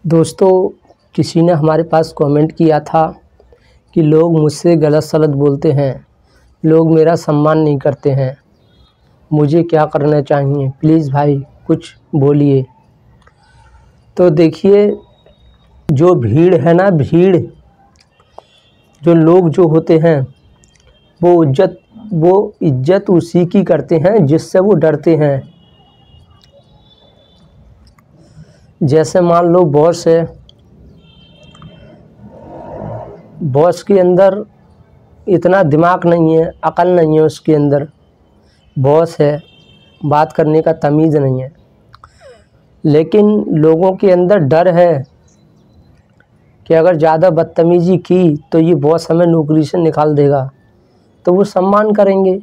दोस्तों, किसी ने हमारे पास कमेंट किया था कि लोग मुझसे गलत सलत बोलते हैं, लोग मेरा सम्मान नहीं करते हैं, मुझे क्या करना चाहिए? प्लीज़ भाई कुछ बोलिए। तो देखिए, जो भीड़ है ना, भीड़, जो लोग जो होते हैं वो इज्जत उसी की करते हैं जिससे वो डरते हैं। जैसे मान लो बॉस है, बॉस के अंदर इतना दिमाग नहीं है, अकल नहीं है उसके अंदर। बॉस है, बात करने का तमीज़ नहीं है, लेकिन लोगों के अंदर डर है कि अगर ज़्यादा बदतमीज़ी की तो ये बॉस हमें नौकरी से निकाल देगा, तो वो सम्मान करेंगे।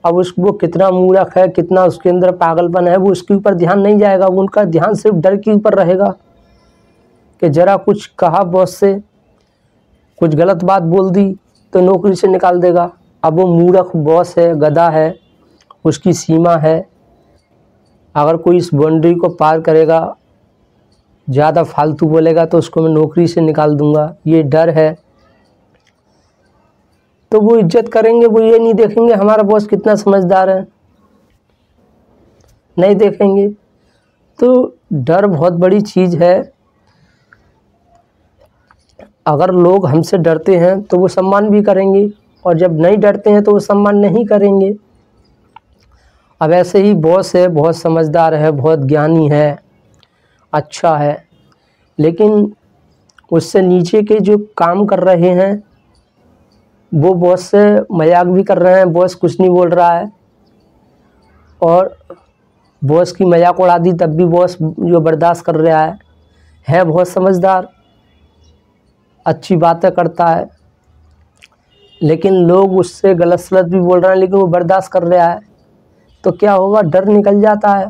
अब वो कितना मूर्ख है, कितना उसके अंदर पागलपन है, वो उसके ऊपर ध्यान नहीं जाएगा। वो उनका ध्यान सिर्फ डर के ऊपर रहेगा कि ज़रा कुछ कहा बॉस से, कुछ गलत बात बोल दी तो नौकरी से निकाल देगा। अब वो मूर्ख बॉस है, गधा है, उसकी सीमा है। अगर कोई इस बाउंड्री को पार करेगा, ज़्यादा फालतू बोलेगा तो उसको मैं नौकरी से निकाल दूंगा, ये डर है। तो वो इज्जत करेंगे, वो ये नहीं देखेंगे हमारा बॉस कितना समझदार है, नहीं देखेंगे। तो डर बहुत बड़ी चीज़ है। अगर लोग हमसे डरते हैं तो वो सम्मान भी करेंगे, और जब नहीं डरते हैं तो वो सम्मान नहीं करेंगे। अब ऐसे ही बॉस है, बहुत समझदार है, बहुत ज्ञानी है, अच्छा है, लेकिन उससे नीचे के जो काम कर रहे हैं वो बॉस से मजाक भी कर रहे हैं। बॉस कुछ नहीं बोल रहा है और बॉस की मजाक उड़ा दी, तब भी बॉस जो बर्दाश्त कर रहा है बहुत समझदार, अच्छी बातें करता है, लेकिन लोग उससे गलत सलत भी बोल रहे हैं, लेकिन वो बर्दाश्त कर रहा है। तो क्या होगा? डर निकल जाता है।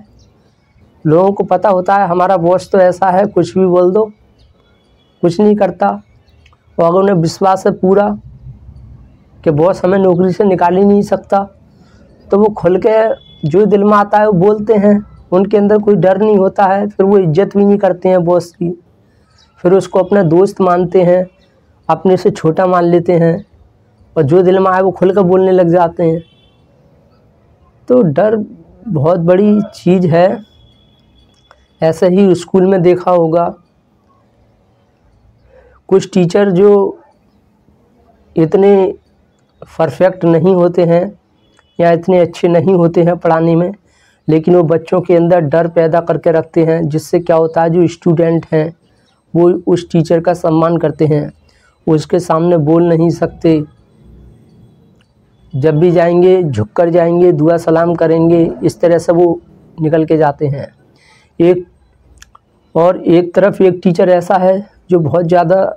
लोगों को पता होता है हमारा बॉस तो ऐसा है, कुछ भी बोल दो, कुछ नहीं करता। और अगर उन्हें विश्वास है पूरा कि बॉस हमें नौकरी से निकाल ही नहीं सकता, तो वो खुल के जो दिल में आता है वो बोलते हैं। उनके अंदर कोई डर नहीं होता है, फिर वो इज्जत भी नहीं करते हैं बॉस की, फिर उसको अपना दोस्त मानते हैं, अपने से छोटा मान लेते हैं, और जो दिल में आए वो खुल कर बोलने लग जाते हैं। तो डर बहुत बड़ी चीज़ है। ऐसे ही स्कूल में देखा होगा, कुछ टीचर जो इतने परफेक्ट नहीं होते हैं या इतने अच्छे नहीं होते हैं पढ़ाने में, लेकिन वो बच्चों के अंदर डर पैदा करके रखते हैं, जिससे क्या होता है, जो स्टूडेंट हैं वो उस टीचर का सम्मान करते हैं, उसके सामने बोल नहीं सकते। जब भी जाएंगे झुक कर जाएंगे, दुआ सलाम करेंगे, इस तरह से वो निकल के जाते हैं। एक तरफ एक टीचर ऐसा है जो बहुत ज़्यादा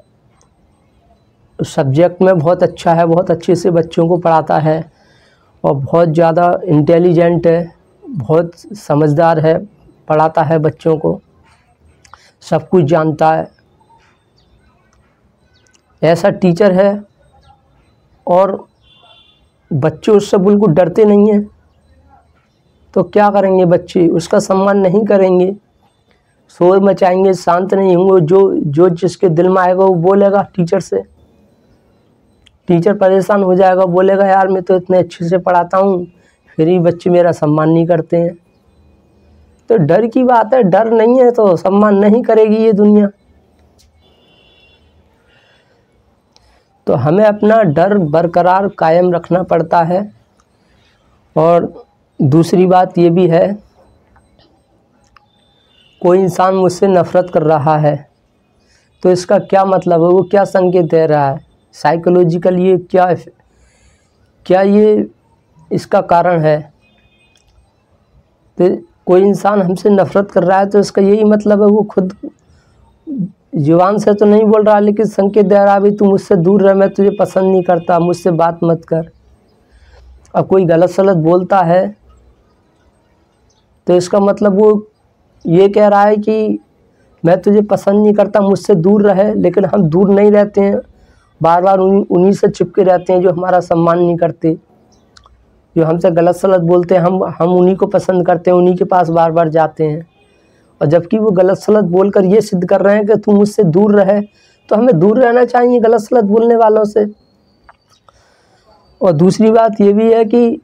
सब्जेक्ट में बहुत अच्छा है, बहुत अच्छे से बच्चों को पढ़ाता है, और बहुत ज़्यादा इंटेलिजेंट है, बहुत समझदार है, पढ़ाता है बच्चों को, सब कुछ जानता है। ऐसा टीचर है और बच्चे उससे बिल्कुल डरते नहीं हैं, तो क्या करेंगे बच्चे? उसका सम्मान नहीं करेंगे, शोर मचाएंगे, शांत नहीं होंगे। जो जिसके दिल में आएगा वो बोलेगा टीचर से। टीचर परेशान हो जाएगा, बोलेगा यार मैं तो इतने अच्छे से पढ़ाता हूँ, फिर ही बच्चे मेरा सम्मान नहीं करते हैं। तो डर की बात है, डर नहीं है तो सम्मान नहीं करेगी ये दुनिया। तो हमें अपना डर बरकरार कायम रखना पड़ता है। और दूसरी बात ये भी है, कोई इंसान मुझसे नफ़रत कर रहा है तो इसका क्या मतलब है, वो क्या संकेत दे रहा है साइकोलॉजिकल, ये क्या ये इसका कारण है? तो कोई इंसान हमसे नफ़रत कर रहा है तो इसका यही मतलब है, वो खुद जुबान से तो नहीं बोल रहा, लेकिन संकेत दे रहा है, भाई तू मुझसे दूर रह, मैं तुझे पसंद नहीं करता, मुझसे बात मत कर। अब कोई गलत सलत बोलता है तो इसका मतलब वो ये कह रहा है कि मैं तुझे पसंद नहीं करता, मुझसे दूर रहे। लेकिन हम दूर नहीं रहते हैं, बार बार उन्हीं से चिपके रहते हैं जो हमारा सम्मान नहीं करते, जो हमसे गलत सलत बोलते हैं। हम उन्हीं को पसंद करते हैं, उन्हीं के पास बार बार जाते हैं, और जबकि वो गलत सलत बोलकर ये सिद्ध कर रहे हैं कि तुम मुझसे दूर रहे, तो हमें दूर रहना चाहिए गलत सलत बोलने वालों से। और दूसरी बात ये भी है कि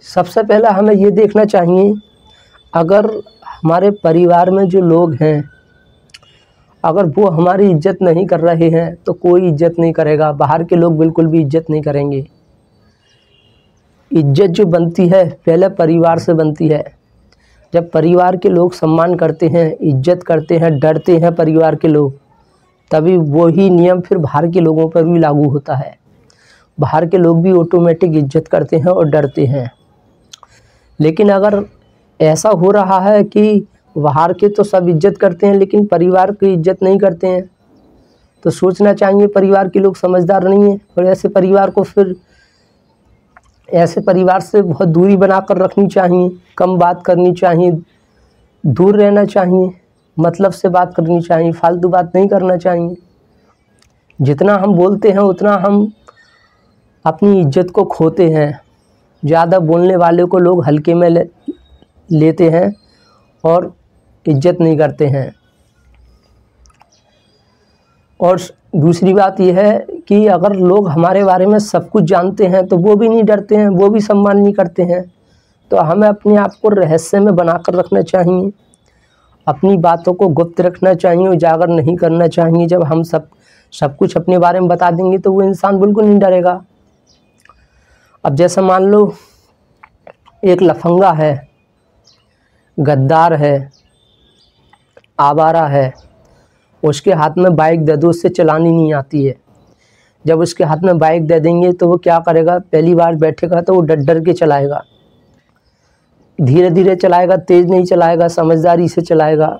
सबसे पहला हमें ये देखना चाहिए, अगर हमारे परिवार में जो लोग हैं अगर वो हमारी इज्जत नहीं कर रहे हैं तो कोई इज्जत नहीं करेगा, बाहर के लोग बिल्कुल भी इज्जत नहीं करेंगे। इज्जत जो बनती है पहले परिवार से बनती है। जब परिवार के लोग सम्मान करते हैं, इज्जत करते हैं, डरते हैं परिवार के लोग, तभी वही नियम फिर बाहर के लोगों पर भी लागू होता है। बाहर के लोग भी ऑटोमेटिक इज्जत करते हैं और डरते हैं। लेकिन अगर ऐसा हो रहा है कि बाहर के तो सब इज्जत करते हैं लेकिन परिवार की इज्जत नहीं करते हैं, तो सोचना चाहिए परिवार के लोग समझदार नहीं हैं और ऐसे परिवार से बहुत दूरी बनाकर रखनी चाहिए, कम बात करनी चाहिए, दूर रहना चाहिए, मतलब से बात करनी चाहिए, फालतू बात नहीं करना चाहिए। जितना हम बोलते हैं उतना हम अपनी इज्जत को खोते हैं। ज़्यादा बोलने वाले को लोग हल्के में लेते हैं और इज्जत नहीं करते हैं। और दूसरी बात यह है कि अगर लोग हमारे बारे में सब कुछ जानते हैं तो वो भी नहीं डरते हैं, वो भी सम्मान नहीं करते हैं। तो हमें अपने आप को रहस्य में बनाकर रखना चाहिए, अपनी बातों को गुप्त रखना चाहिए, उजागर नहीं करना चाहिए। जब हम सब कुछ अपने बारे में बता देंगे तो वो इंसान बिल्कुल नहीं डरेगा। अब जैसे मान लो एक लफंगा है, गद्दार है, आवारा है, उसके हाथ में बाइक दे दो, उससे चलानी नहीं आती है। जब उसके हाथ में बाइक दे देंगे तो वो क्या करेगा, पहली बार बैठेगा तो वो डर डर के चलाएगा, धीरे धीरे चलाएगा, तेज़ नहीं चलाएगा, समझदारी से चलाएगा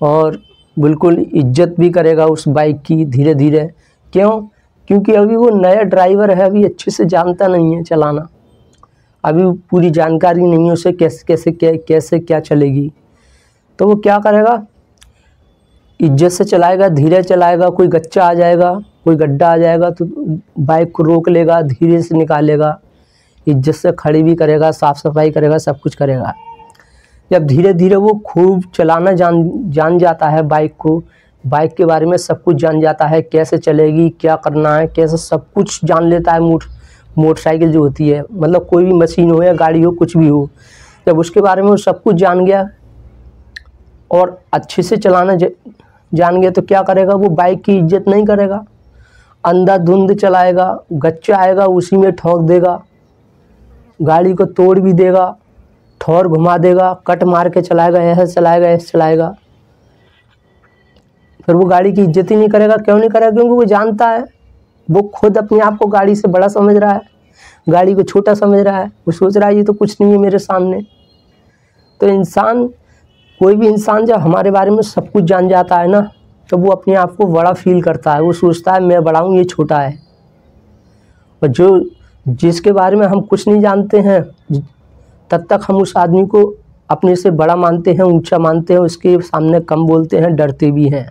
और बिल्कुल इज्जत भी करेगा उस बाइक की धीरे धीरे। क्यों? क्योंकि अभी वो नया ड्राइवर है, अभी अच्छे से जानता नहीं है चलाना, अभी पूरी जानकारी नहीं है उसे कैसे क्या चलेगी। तो वो क्या करेगा, इज्जत से चलाएगा, धीरे चलाएगा। कोई गच्चा आ जाएगा, कोई गड्ढा आ जाएगा तो बाइक को रोक लेगा, धीरे से निकालेगा, इज्जत से खड़ी भी करेगा, साफ़ सफाई करेगा, सब कुछ करेगा। जब धीरे धीरे वो खूब चलाना जान जाता है बाइक को, बाइक के बारे में सब कुछ जान जाता है, कैसे चलेगी, क्या करना है, कैसे सब कुछ जान लेता है। मोटरसाइकिल जो होती है, मतलब कोई भी मशीन हो या गाड़ी हो, कुछ भी हो, जब उसके बारे में वो सब कुछ जान गया और अच्छे से चलाना जान गया तो क्या करेगा, वो बाइक की इज्जत नहीं करेगा, अंधाधुंध चलाएगा, गच्चा आएगा उसी में ठोक देगा, गाड़ी को तोड़ भी देगा, ठोर घुमा देगा, कट मार के चलाएगा, ऐसे चलाएगा। फिर वो गाड़ी की इज्जत ही नहीं करेगा। क्यों नहीं करेगा? क्योंकि वो जानता है, वो खुद अपने आप को गाड़ी से बड़ा समझ रहा है, गाड़ी को छोटा समझ रहा है। वो सोच रहा है ये तो कुछ नहीं है मेरे सामने। तो कोई भी इंसान जब हमारे बारे में सब कुछ जान जाता है ना, तो वो अपने आप को बड़ा फील करता है। वो सोचता है मैं बड़ा हूँ, ये छोटा है। और जिसके बारे में हम कुछ नहीं जानते हैं, तब तक हम उस आदमी को अपने से बड़ा मानते हैं, ऊंचा मानते हैं, उसके सामने कम बोलते हैं, डरते भी हैं।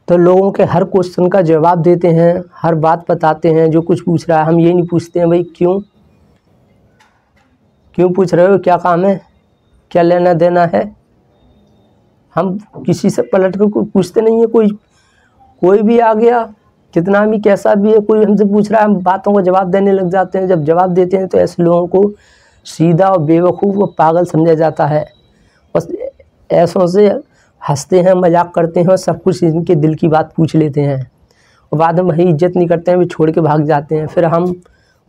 तो लोगों के हर क्वेश्चन का जवाब देते हैं, हर बात बताते हैं। जो कुछ पूछ रहा है हम ये नहीं पूछते हैं भाई क्यों पूछ रहे हो, क्या काम है, क्या लेना देना है। हम किसी से पलट कर पूछते नहीं है। कोई भी आ गया, कितना भी कैसा भी है, कोई हमसे पूछ रहा है, हम बातों को जवाब देने लग जाते हैं। जब जवाब देते हैं तो ऐसे लोगों को सीधा और बेवकूफ़ व पागल समझा जाता है। बस ऐसों से हंसते हैं, मजाक करते हैं और सब कुछ इनके दिल की बात पूछ लेते हैं और बाद में वही इज्जत नहीं करते हैं, वे छोड़ के भाग जाते हैं। फिर हम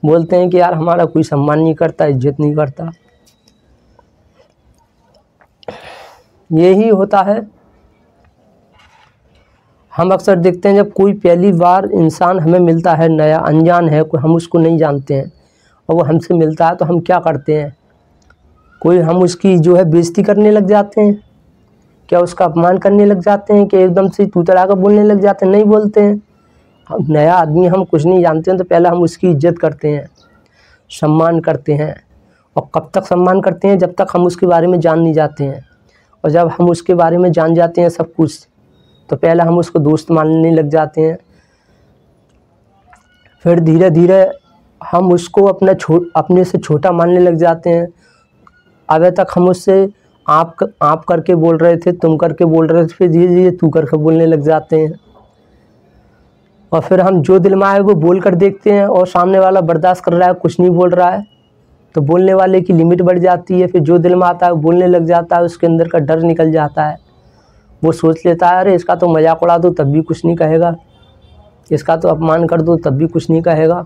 बोलते हैं कि यार हमारा कोई सम्मान नहीं करता, इज्जत नहीं करता। यही होता है। हम अक्सर देखते हैं जब कोई पहली बार इंसान हमें मिलता है, नया अनजान है, कोई हम उसको नहीं जानते हैं और वो हमसे मिलता है तो हम क्या करते हैं, हम उसकी जो है बेइज्जती करने लग जाते हैं, क्या उसका अपमान करने लग जाते हैं, कि एकदम से तू तड़ा कर बोलने लग जाते हैं। नहीं बोलते हैं। नया आदमी, हम कुछ नहीं जानते हैं तो पहले हम उसकी इज्जत करते हैं, सम्मान करते हैं। और कब तक सम्मान करते हैं? जब तक हम उसके बारे में जान नहीं जाते हैं। और जब हम उसके बारे में जान जाते हैं सब कुछ, तो पहले हम उसको दोस्त मानने लग जाते हैं। फिर धीरे धीरे हम उसको अपने से छोटा मानने लग जाते हैं। अभी तक हम उससे आप करके बोल रहे थे, तुम करके बोल रहे थे, फिर धीरे धीरे तू करके बोलने लग जाते हैं। और फिर हम जो दिल में आए वो बोल कर देखते हैं और सामने वाला बर्दाश्त कर रहा है, कुछ नहीं बोल रहा है, तो बोलने वाले की लिमिट बढ़ जाती है। फिर जो दिल में आता है वो बोलने लग जाता है, उसके अंदर का डर निकल जाता है। वो सोच लेता है अरे इसका तो मजाक उड़ा दो तब भी कुछ नहीं कहेगा, इसका तो अपमान कर दो तब भी कुछ नहीं कहेगा।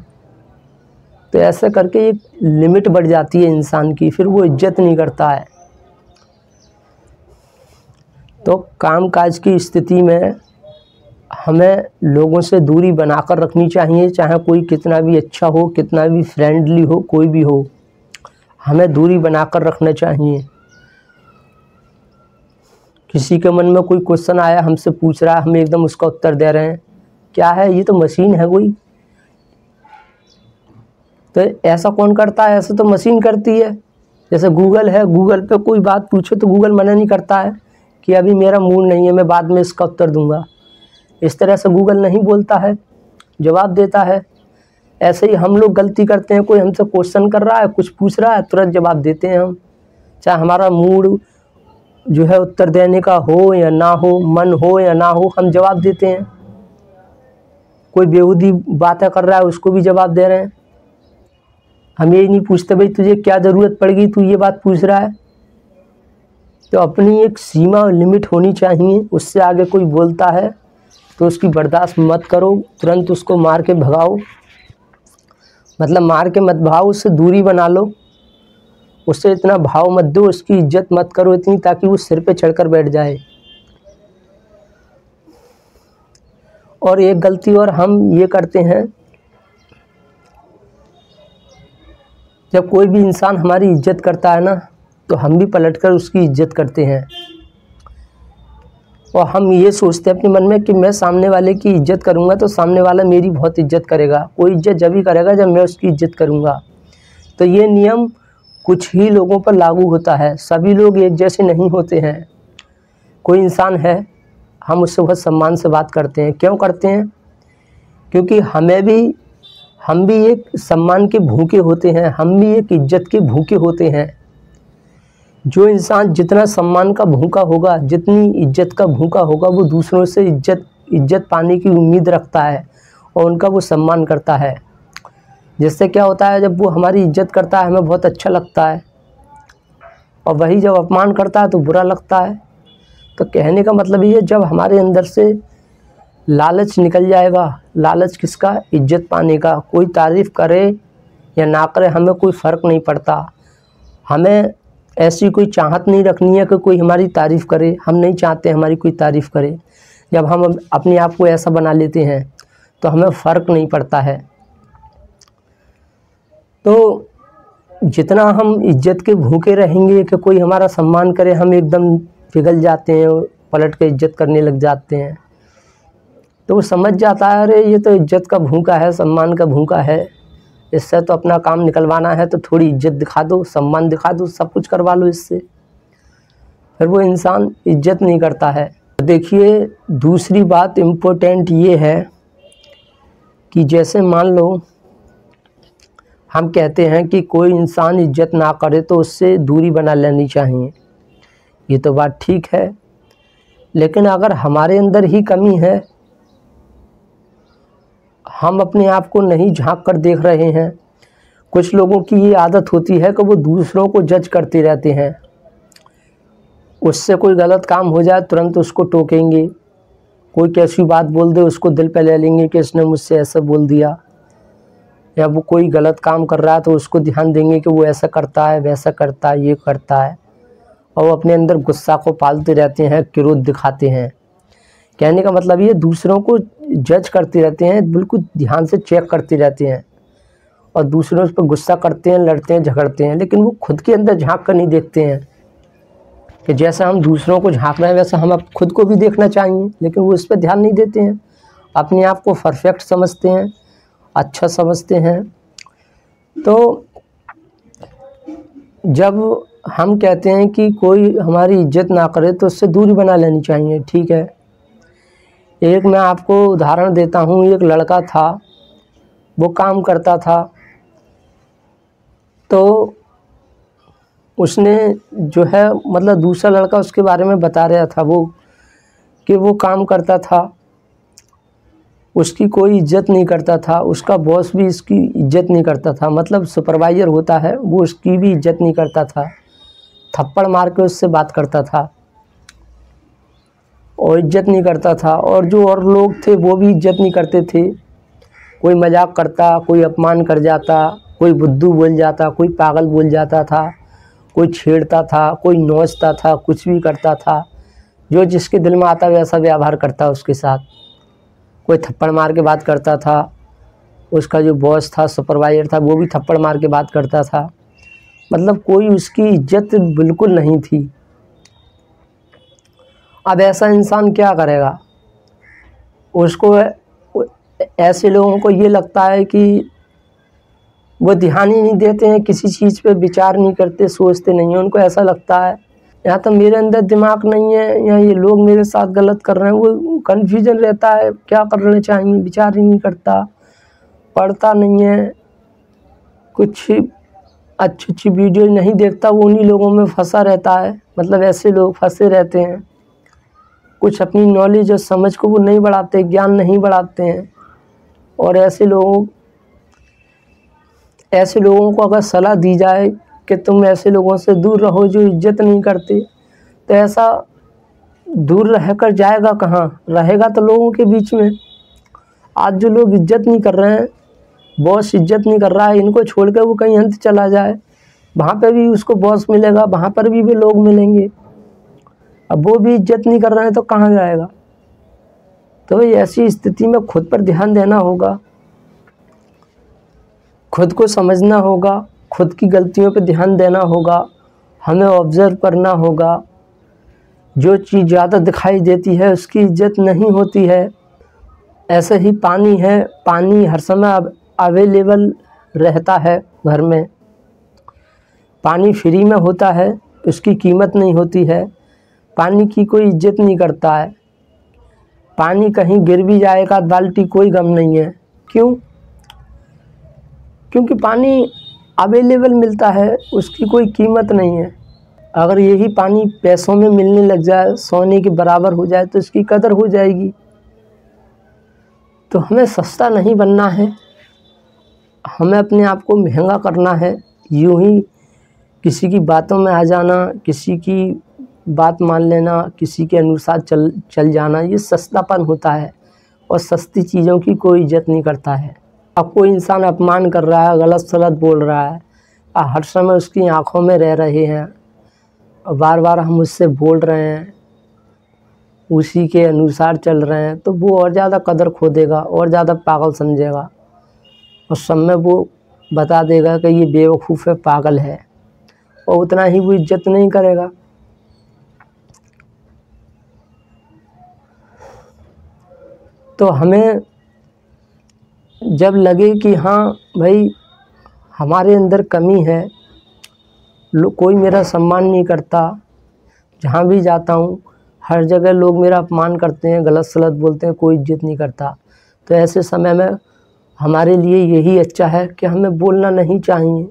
तो ऐसे करके एक लिमिट बढ़ जाती है इंसान की, फिर वो इज्जत नहीं करता है। तो कामकाज की स्थिति में हमें लोगों से दूरी बनाकर रखनी चाहिए, चाहे कोई कितना भी अच्छा हो, कितना भी फ्रेंडली हो, कोई भी हो, हमें दूरी बनाकर रखना चाहिए। किसी के मन में कोई क्वेश्चन आया, हमसे पूछ रहा है, हम एकदम उसका उत्तर दे रहे हैं, क्या है ये तो मशीन है कोई। तो ऐसा कौन करता है? ऐसा तो मशीन करती है। जैसे गूगल है, गूगल पे कोई बात पूछो तो गूगल मना नहीं करता है कि अभी मेरा मूड नहीं है, मैं बाद में इसका उत्तर दूंगा। इस तरह से गूगल नहीं बोलता है, जवाब देता है। ऐसे ही हम लोग गलती करते हैं, कोई हमसे क्वेश्चन कर रहा है, कुछ पूछ रहा है, तुरंत जवाब देते हैं हम, चाहे हमारा मूड जो है उत्तर देने का हो या ना हो, मन हो या ना हो, हम जवाब देते हैं। कोई बेहूदी बातें कर रहा है उसको भी जवाब दे रहे हैं। हम ये नहीं पूछते भाई तुझे क्या ज़रूरत पड़ गई, तू ये बात पूछ रहा है। तो अपनी एक सीमा और लिमिट होनी चाहिए। उससे आगे कोई बोलता है तो उसकी बर्दाश्त मत करो, तुरंत उसको मार के भगाओ। मतलब मार के मत भगाओ, उससे दूरी बना लो, उससे इतना भाव मत दो, उसकी इज्जत मत करो इतनी ताकि वो सिर पे चढ़कर बैठ जाए। और एक गलती और हम ये करते हैं, जब कोई भी इंसान हमारी इज्जत करता है ना, तो हम भी पलटकर उसकी इज्जत करते हैं। और हम ये सोचते हैं अपने मन में कि मैं सामने वाले की इज्जत करूंगा तो सामने वाला मेरी बहुत इज्जत करेगा। कोई इज्जत जब ही करेगा जब मैं उसकी इज्जत करूंगा। तो ये नियम कुछ ही लोगों पर लागू होता है, सभी लोग एक जैसे नहीं होते हैं। कोई इंसान है, हम उससे बहुत सम्मान से बात करते हैं। क्यों करते हैं? क्योंकि हम भी एक सम्मान के भूखे होते हैं, हम भी एक इज्जत के भूखे होते हैं। जो इंसान जितना सम्मान का भूखा होगा, जितनी इज्जत का भूखा होगा, वो दूसरों से इज्जत पाने की उम्मीद रखता है और उनका वो सम्मान करता है। जिससे क्या होता है, जब वो हमारी इज्जत करता है हमें बहुत अच्छा लगता है, और वही जब अपमान करता है तो बुरा लगता है। तो कहने का मतलब ये है, जब हमारे अंदर से लालच निकल जाएगा, लालच किसका? इज्जत पाने का। कोई तारीफ़ करे या ना करे हमें कोई फ़र्क नहीं पड़ता। हमें ऐसी कोई चाहत नहीं रखनी है कि कोई हमारी तारीफ़ करे, हम नहीं चाहते हमारी कोई तारीफ़ करे। जब हम अपने आप को ऐसा बना लेते हैं तो हमें फ़र्क नहीं पड़ता है। तो जितना हम इज्जत के भूखे रहेंगे कि कोई हमारा सम्मान करे, हम एकदम पिघल जाते हैं, पलट के इज्जत करने लग जाते हैं। तो वो समझ जाता है अरे ये तो इज्जत का भूखा है, सम्मान का भूखा है, इससे तो अपना काम निकलवाना है, तो थोड़ी इज्जत दिखा दो, सम्मान दिखा दो, सब कुछ करवा लो इससे। फिर वो इंसान इज्जत नहीं करता है। देखिए, दूसरी बात इम्पोर्टेंट ये है कि जैसे मान लो हम कहते हैं कि कोई इंसान इज्जत ना करे तो उससे दूरी बना लेनी चाहिए। ये तो बात ठीक है, लेकिन अगर हमारे अंदर ही कमी है, हम अपने आप को नहीं झांक कर देख रहे हैं। कुछ लोगों की ये आदत होती है कि वो दूसरों को जज करते रहते हैं। उससे कोई गलत काम हो जाए तुरंत उसको टोकेंगे, कोई कैसी बात बोल दे उसको दिल पे ले लेंगे कि इसने मुझसे ऐसा बोल दिया, या वो कोई गलत काम कर रहा है तो उसको ध्यान देंगे कि वो ऐसा करता है, वैसा करता है, ये करता है, और वो अपने अंदर गुस्सा को पालते रहते हैं, क्रोध दिखाते हैं। कहने का मतलब ये दूसरों को जज करते रहते हैं, बिल्कुल ध्यान से चेक करते रहते हैं, और दूसरों पर गुस्सा करते हैं, लड़ते हैं, झगड़ते हैं, लेकिन वो खुद के अंदर झांक कर नहीं देखते हैं कि जैसा हम दूसरों को झांक रहे हैं वैसा हम खुद को भी देखना चाहिए। लेकिन वो इस पर ध्यान नहीं देते हैं, अपने आप को परफेक्ट समझते हैं, अच्छा समझते हैं। तो जब हम कहते हैं कि कोई हमारी इज्जत ना करे तो उससे दूरी बना लेनी चाहिए, ठीक है। एक मैं आपको उदाहरण देता हूँ। एक लड़का था, वो काम करता था, तो उसने जो है मतलब दूसरा लड़का उसके बारे में बता रहा था वो कि वो काम करता था, उसकी कोई इज्जत नहीं करता था, उसका बॉस भी इसकी इज्जत नहीं करता था, मतलब सुपरवाइज़र होता है वो उसकी भी इज्जत नहीं करता था, थप्पड़ मार के उससे बात करता था और इज्जत नहीं करता था। और जो और लोग थे वो भी इज्जत नहीं करते थे, कोई मजाक करता, कोई अपमान कर जाता, कोई बुद्धू बोल जाता, कोई पागल बोल जाता था, कोई छेड़ता था, कोई नोचता था, कुछ भी करता था, जो जिसके दिल में आता वैसा व्यवहार करता उसके साथ। कोई थप्पड़ मार के बात करता था, उसका जो बॉस था सुपरवाइजर था वो भी थप्पड़ मार के बात करता था, मतलब कोई उसकी इज्जत बिल्कुल नहीं थी। अब ऐसा इंसान क्या करेगा? उसको ऐसे लोगों को ये लगता है कि वो ध्यान ही नहीं देते हैं, किसी चीज़ पे विचार नहीं करते, सोचते नहीं हैं। उनको ऐसा लगता है या तो मेरे अंदर दिमाग नहीं है या ये लोग मेरे साथ गलत कर रहे हैं। वो कन्फ्यूजन रहता है, क्या करना चाहिए, विचार ही नहीं करता, पढ़ता नहीं है, कुछ अच्छी अच्छी वीडियो नहीं देखता, वो उन्हीं लोगों में फंसा रहता है। मतलब ऐसे लोग फंसे रहते हैं, कुछ अपनी नॉलेज और समझ को वो नहीं बढ़ाते, ज्ञान नहीं बढ़ाते हैं। और ऐसे लोगों को अगर सलाह दी जाए कि तुम ऐसे लोगों से दूर रहो जो इज्जत नहीं करते, तो ऐसा दूर रहकर जाएगा कहाँ? रहेगा तो लोगों के बीच में। आज जो लोग इज्जत नहीं कर रहे हैं, बॉस इज्जत नहीं कर रहा है, इनको छोड़ कर वो कहीं अंत चला जाए, वहाँ पे भी उसको बॉस मिलेगा, वहाँ पर भी लोग मिलेंगे। अब वो भी इज्जत नहीं कर रहे हैं तो कहाँ जाएगा? तो भाई ऐसी स्थिति में खुद पर ध्यान देना होगा, खुद को समझना होगा, खुद की गलतियों पर ध्यान देना होगा, हमें ऑब्ज़र्व करना होगा। जो चीज़ ज़्यादा दिखाई देती है उसकी इज्जत नहीं होती है। ऐसे ही पानी है, पानी हर समय अवेलेबल रहता है घर में, पानी फ्री में होता है, उसकी कीमत नहीं होती है, पानी की कोई इज्जत नहीं करता है। पानी कहीं गिर भी जाएगा बाल्टी, कोई गम नहीं है। क्यों? क्योंकि पानी अवेलेबल मिलता है, उसकी कोई कीमत नहीं है। अगर यही पानी पैसों में मिलने लग जाए, सोने के बराबर हो जाए, तो इसकी कदर हो जाएगी। तो हमें सस्ता नहीं बनना है, हमें अपने आप को महंगा करना है। यूं ही किसी की बातों में आ जाना, किसी की बात मान लेना, किसी के अनुसार चल जाना, ये सस्तापन होता है और सस्ती चीज़ों की कोई इज्जत नहीं करता है। अब कोई इंसान अपमान कर रहा है, गलत सलत बोल रहा है, हर समय उसकी आंखों में रह रहे हैं, बार बार हम उससे बोल रहे हैं, उसी के अनुसार चल रहे हैं, तो वो और ज़्यादा कदर खो देगा, और ज़्यादा पागल समझेगा और सब में वो बता देगा कि ये बेवकूफ़ है, पागल है, और उतना ही वो इज्जत नहीं करेगा। तो हमें जब लगे कि हाँ भाई हमारे अंदर कमी है, कोई मेरा सम्मान नहीं करता, जहाँ भी जाता हूँ हर जगह लोग मेरा अपमान करते हैं, गलत सलत बोलते हैं, कोई इज्जत नहीं करता, तो ऐसे समय में हमारे लिए यही अच्छा है कि हमें बोलना नहीं चाहिए।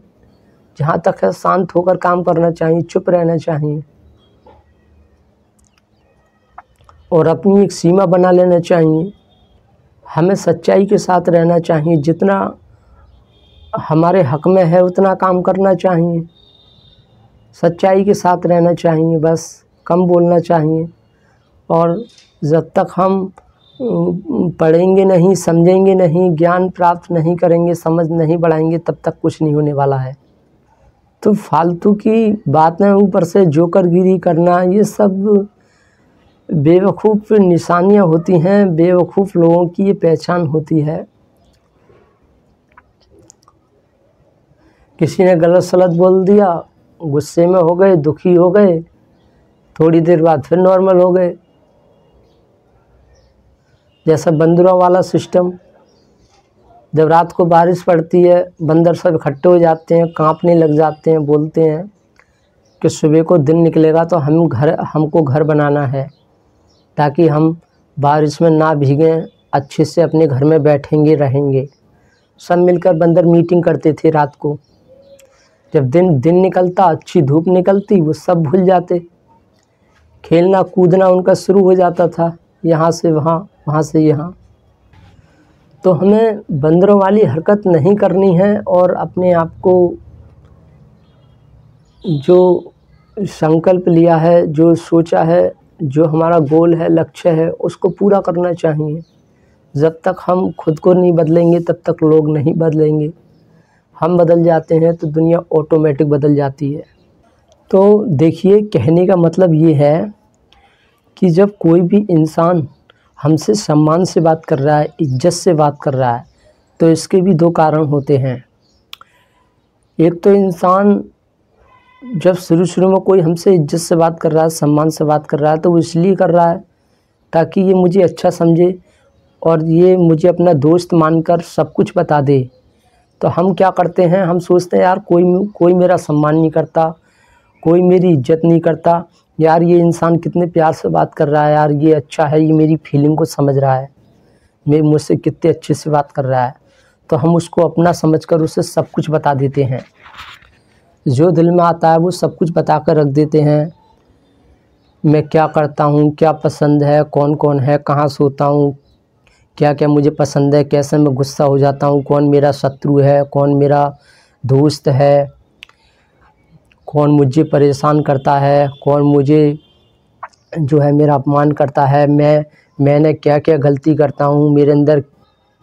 जहाँ तक है शांत होकर काम करना चाहिए, चुप रहना चाहिए और अपनी एक सीमा बना लेना चाहिए। हमें सच्चाई के साथ रहना चाहिए, जितना हमारे हक में है उतना काम करना चाहिए, सच्चाई के साथ रहना चाहिए, बस कम बोलना चाहिए। और जब तक हम पढ़ेंगे नहीं, समझेंगे नहीं, ज्ञान प्राप्त नहीं करेंगे, समझ नहीं बढ़ाएंगे, तब तक कुछ नहीं होने वाला है। तो फालतू की बातें, ऊपर से जोकरगिरी करना, ये सब बेवकूफ़ निशानियां होती हैं, बेवकूफ़ लोगों की ये पहचान होती है। किसी ने गलत सलत बोल दिया, गुस्से में हो गए, दुखी हो गए, थोड़ी देर बाद फिर नॉर्मल हो गए। जैसा बंदरों वाला सिस्टम, जब रात को बारिश पड़ती है बंदर सब इकट्ठे हो जाते हैं, कांपने लग जाते हैं, बोलते हैं कि सुबह को दिन निकलेगा तो हमको घर बनाना है, ताकि हम बारिश में ना भीगें, अच्छे से अपने घर में बैठेंगे रहेंगे। सब मिलकर बंदर मीटिंग करते थे रात को जब दिन दिन निकलता, अच्छी धूप निकलती, वो सब भूल जाते। खेलना कूदना उनका शुरू हो जाता था, यहाँ से वहाँ, वहाँ से यहाँ। तो हमें बंदरों वाली हरकत नहीं करनी है और अपने आप को जो संकल्प लिया है, जो सोचा है, जो हमारा गोल है, लक्ष्य है, उसको पूरा करना चाहिए। जब तक हम खुद को नहीं बदलेंगे तब तक लोग नहीं बदलेंगे। हम बदल जाते हैं तो दुनिया ऑटोमेटिक बदल जाती है। तो देखिए, कहने का मतलब ये है कि जब कोई भी इंसान हमसे सम्मान से बात कर रहा है, इज्जत से बात कर रहा है, तो इसके भी दो कारण होते हैं। एक तो इंसान जब शुरू में कोई हमसे इज्जत से बात कर रहा है, सम्मान से बात कर रहा है, तो वो इसलिए कर रहा है ताकि ये मुझे अच्छा समझे और ये मुझे अपना दोस्त मानकर सब कुछ बता दे। तो हम क्या करते हैं, हम सोचते हैं यार कोई मेरा सम्मान नहीं करता, कोई मेरी इज्जत नहीं करता, यार ये इंसान कितने प्यार से बात कर रहा है, यार ये अच्छा है, ये मेरी फीलिंग को समझ रहा है, मुझसे कितने अच्छे से बात कर रहा है। तो हम उसको अपना समझकर उसे सब कुछ बता देते हैं, जो दिल में आता है वो सब कुछ बता कर रख देते हैं। मैं क्या करता हूँ, क्या पसंद है, कौन कौन है, कहाँ सोता हूँ, क्या क्या मुझे पसंद है, कैसे मैं गुस्सा हो जाता हूँ, कौन मेरा शत्रु है, कौन मेरा दोस्त है, कौन मुझे परेशान करता है, कौन मुझे जो है मेरा अपमान करता है, मैंने क्या क्या गलती करता हूँ, मेरे अंदर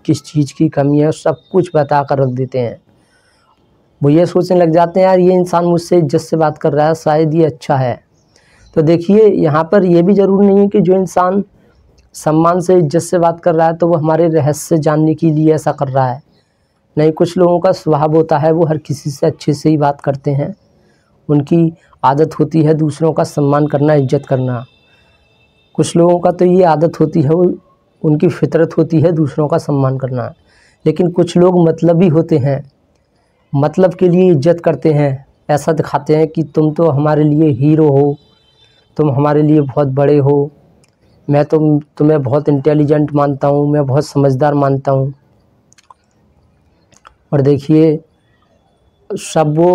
किस चीज़ की कमी है, सब कुछ बता कर रख देते हैं। वो ये सोचने लग जाते हैं यार ये इंसान मुझसे इज्जत से बात कर रहा है, शायद ये अच्छा है। तो देखिए, यहाँ पर ये भी ज़रूरी नहीं है कि जो इंसान सम्मान से इज्जत से बात कर रहा है तो वो हमारे रहस्य जानने के लिए ऐसा कर रहा है। नहीं, कुछ लोगों का स्वभाव होता है वो हर किसी से अच्छे से ही बात करते हैं, उनकी आदत होती है दूसरों का सम्मान करना, इज्जत करना। कुछ लोगों का तो ये आदत होती है, वो उनकी फितरत होती है दूसरों का सम्मान करना। लेकिन कुछ लोग मतलबी होते हैं, मतलब के लिए इज्जत करते हैं, ऐसा दिखाते हैं कि तुम तो हमारे लिए हीरो हो, तुम हमारे लिए बहुत बड़े हो, मैं तुम्हें बहुत इंटेलिजेंट मानता हूँ, मैं बहुत समझदार मानता हूँ। और देखिए, सब वो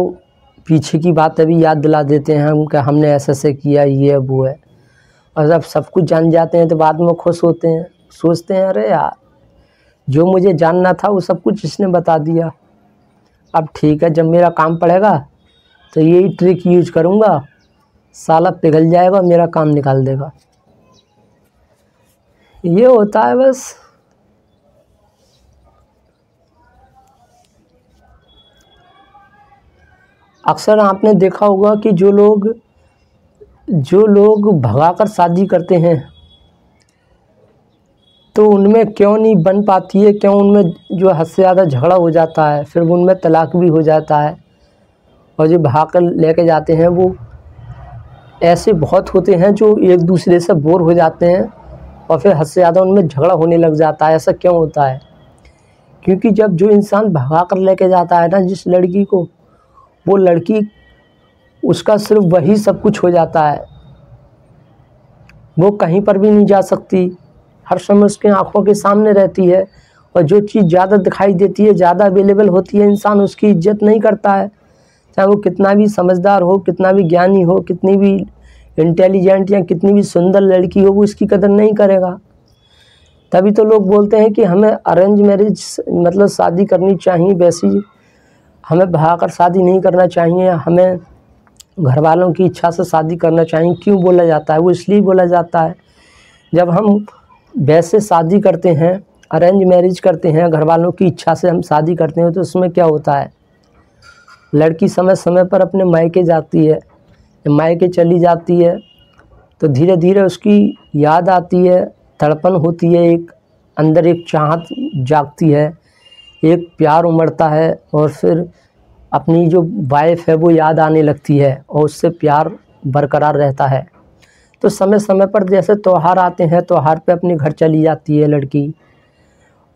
पीछे की बात अभी याद दिला देते हैं हम कि हमने ऐसे किया, ये है वो है। और जब सब कुछ जान जाते हैं तो बाद में खुश होते हैं, सोचते हैं अरे यार जो मुझे जानना था वो सब कुछ इसने बता दिया। अब ठीक है, जब मेरा काम पड़ेगा तो यही ट्रिक यूज करूँगा, साला पिघल जाएगा, मेरा काम निकाल देगा। ये होता है बस। अक्सर आपने देखा होगा कि जो लोग भगाकर शादी करते हैं तो उनमें क्यों नहीं बन पाती है, क्यों उनमें जो हद से ज़्यादा झगड़ा हो जाता है, फिर उनमें तलाक भी हो जाता है। और जो भगाकर लेके जाते हैं वो ऐसे बहुत होते हैं जो एक दूसरे से बोर हो जाते हैं और फिर हद से ज़्यादा उनमें झगड़ा होने लग जाता है। ऐसा क्यों होता है? क्योंकि जब जो इंसान भगा कर लेके जाता है ना जिस लड़की को, वो लड़की उसका सिर्फ वही सब कुछ हो जाता है, वो कहीं पर भी नहीं जा सकती, हर समय उसके आंखों के सामने रहती है। और जो चीज़ ज़्यादा दिखाई देती है, ज़्यादा अवेलेबल होती है, इंसान उसकी इज्जत नहीं करता है। चाहे वो कितना भी समझदार हो, कितना भी ज्ञानी हो, कितनी भी इंटेलिजेंट या कितनी भी सुंदर लड़की हो, वो इसकी कदर नहीं करेगा। तभी तो लोग बोलते हैं कि हमें अरेंज मैरिज मतलब शादी करनी चाहिए, वैसी हमें भगाकर शादी नहीं करना चाहिए, हमें घर वालों की इच्छा से शादी करना चाहिए। क्यों बोला जाता है? वो इसलिए बोला जाता है, जब हम वैसे शादी करते हैं, अरेंज मैरिज करते हैं, घर वालों की इच्छा से हम शादी करते हैं, तो उसमें क्या होता है, लड़की समय समय पर अपने मायके जाती है, मायके चली जाती है तो धीरे धीरे उसकी याद आती है, तड़पन होती है, एक अंदर एक चाहत जागती है, एक प्यार उमड़ता है और फिर अपनी जो वाइफ है वो याद आने लगती है और उससे प्यार बरकरार रहता है। तो समय समय पर जैसे त्यौहार आते हैं, त्यौहार पे अपने घर चली जाती है लड़की,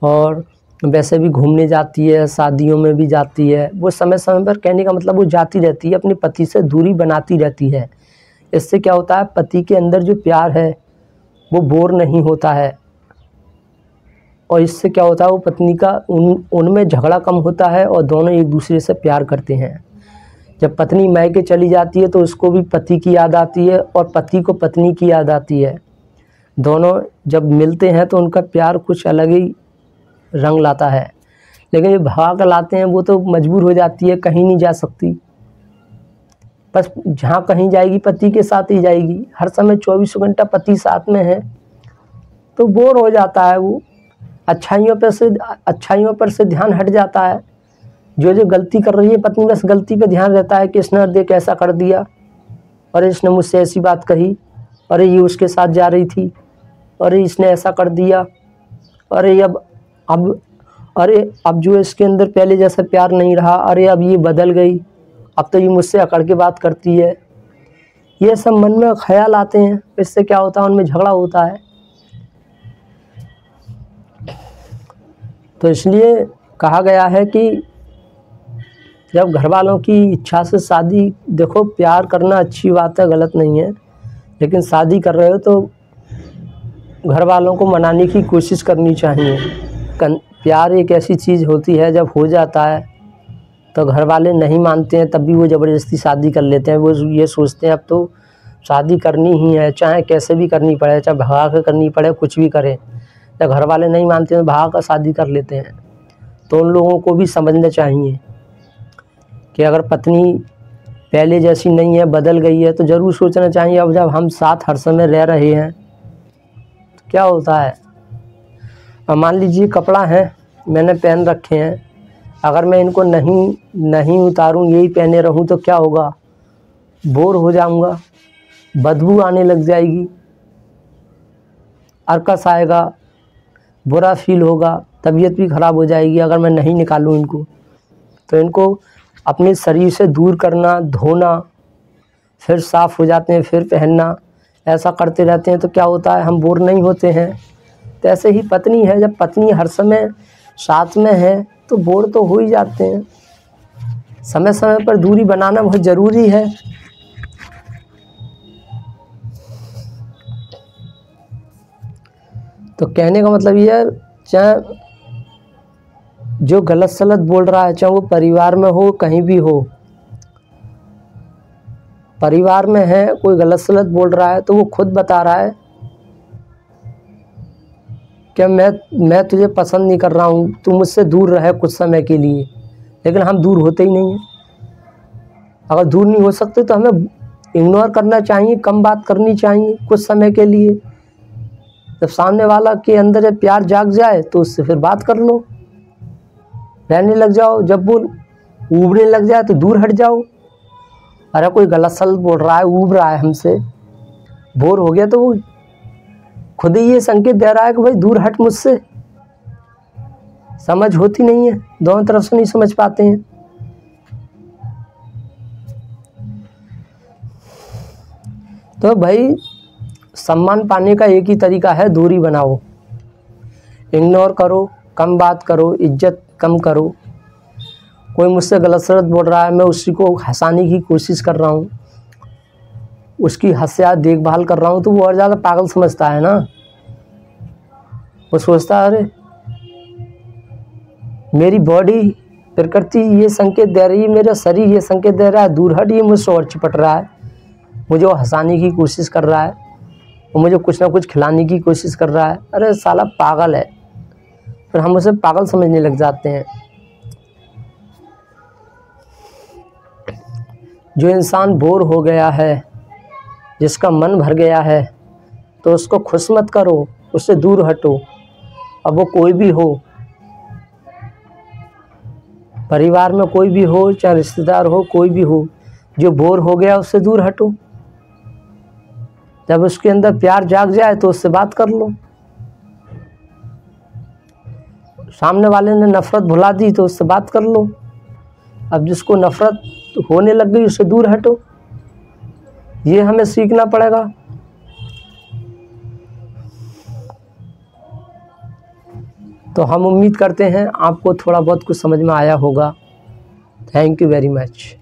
और वैसे भी घूमने जाती है, शादियों में भी जाती है। वो समय समय पर, कहने का मतलब वो जाती रहती है, अपने पति से दूरी बनाती रहती है। इससे क्या होता है, पति के अंदर जो प्यार है वो बोर नहीं होता है, और इससे क्या होता है, वो पत्नी का उनमें झगड़ा कम होता है और दोनों एक दूसरे से प्यार करते हैं। जब पत्नी मायके चली जाती है तो उसको भी पति की याद आती है और पति को पत्नी की याद आती है। दोनों जब मिलते हैं तो उनका प्यार कुछ अलग ही रंग लाता है। लेकिन जो भाग लाते हैं वो तो मजबूर हो जाती है, कहीं नहीं जा सकती, बस जहाँ कहीं जाएगी पति के साथ ही जाएगी। हर समय 24 घंटा पति साथ में है तो बोर हो जाता है वो, अच्छाइयों पर से ध्यान हट जाता है। जो गलती कर रही है पत्नी, बस गलती पे ध्यान रहता है कि इसने देख ऐसा कर दिया, अरे इसने मुझसे ऐसी बात कही, अरे ये उसके साथ जा रही थी, अरे इसने ऐसा कर दिया, अरे अब जो इसके अंदर पहले जैसा प्यार नहीं रहा, अरे अब ये बदल गई, अब तो ये मुझसे अकड़ के बात करती है। ये सब मन में ख्याल आते हैं। इससे क्या होता है, उनमें झगड़ा होता है। तो इसलिए कहा गया है कि जब घर वालों की इच्छा से शादी, देखो प्यार करना अच्छी बात है, गलत नहीं है, लेकिन शादी कर रहे हो तो घर वालों को मनाने की कोशिश करनी चाहिए। प्यार एक ऐसी चीज़ होती है, जब हो जाता है तो घर वाले नहीं मानते हैं, तब भी वो ज़बरदस्ती शादी कर लेते हैं। वो ये सोचते हैं अब तो शादी करनी ही है, चाहे कैसे भी करनी पड़े, चाहे भगा के करनी पड़े, कुछ भी करें। जब घर वाले नहीं मानते हैं भगा कर शादी कर लेते हैं। तो उन लोगों को भी समझना चाहिए कि अगर पत्नी पहले जैसी नहीं है, बदल गई है, तो ज़रूर सोचना चाहिए अब जब हम साथ हर समय रह रहे हैं तो क्या होता है। अब मान लीजिए कपड़ा है, मैंने पहन रखे हैं, अगर मैं इनको नहीं उतारूं, यही पहने रहूं तो क्या होगा, बोर हो जाऊंगा, बदबू आने लग जाएगी, अरकस आएगा, बुरा फील होगा, तबीयत भी ख़राब हो जाएगी अगर मैं नहीं निकालूं इनको। तो इनको अपने शरीर से दूर करना, धोना, फिर साफ़ हो जाते हैं, फिर पहनना, ऐसा करते रहते हैं तो क्या होता है, हम बोर नहीं होते हैं। तो ऐसे ही पत्नी है, जब पत्नी हर समय साथ में है तो बोर तो हो ही जाते हैं। समय समय पर दूरी बनाना बहुत ज़रूरी है। तो कहने का मतलब ये है, चाहे जो गलत सलत बोल रहा है, चाहे वो परिवार में हो, कहीं भी हो, परिवार में है कोई गलत सलत बोल रहा है तो वो खुद बता रहा है कि मैं तुझे पसंद नहीं कर रहा हूँ, तू मुझसे दूर रहे कुछ समय के लिए। लेकिन हम दूर होते ही नहीं हैं। अगर दूर नहीं हो सकते तो हमें इग्नोर करना चाहिए, कम बात करनी चाहिए कुछ समय के लिए। जब सामने वाला के अंदर जब प्यार जाग जाए तो उससे फिर बात कर लो, रहने लग जाओ। जब वो उबने लग जाए तो दूर हट जाओ। अरे कोई गलत सलत बोल रहा है, उब रहा है, हमसे बोर हो गया, तो वो खुद ही ये संकेत दे रहा है कि भाई दूर हट मुझसे। समझ होती नहीं है, दोनों तरफ से नहीं समझ पाते हैं। तो भाई सम्मान पाने का एक ही तरीका है, दूरी बनाओ, इग्नोर करो, कम बात करो, इज्जत कम करो। कोई मुझसे गलत सलत बोल रहा है, मैं उसी को हंसाने की कोशिश कर रहा हूँ, उसकी हंसिया देखभाल कर रहा हूँ, तो वो और ज़्यादा पागल समझता है ना। वो सोचता है अरे मेरी बॉडी, प्रकृति ये संकेत दे रही है, मेरा शरीर ये संकेत दे रहा है दूर हट, ये मुझसे और चिपट रहा है, मुझे वो हंसाने की कोशिश कर रहा है, वो मुझे कुछ ना कुछ खिलाने की कोशिश कर रहा है। अरे साला पागल है। फिर हम उसे पागल समझने लग जाते हैं। जो इंसान बोर हो गया है, जिसका मन भर गया है, तो उसको खुश मत करो, उससे दूर हटो। अब वो कोई भी हो, परिवार में कोई भी हो, चाहे रिश्तेदार हो, कोई भी हो, जो बोर हो गया उससे दूर हटो। जब उसके अंदर प्यार जाग जाए तो उससे बात कर लो। सामने वाले ने नफरत भुला दी तो उससे बात कर लो। अब जिसको नफरत होने लग गई उससे दूर हटो। ये हमें सीखना पड़ेगा। तो हम उम्मीद करते हैं आपको थोड़ा बहुत कुछ समझ में आया होगा। Thank you very much.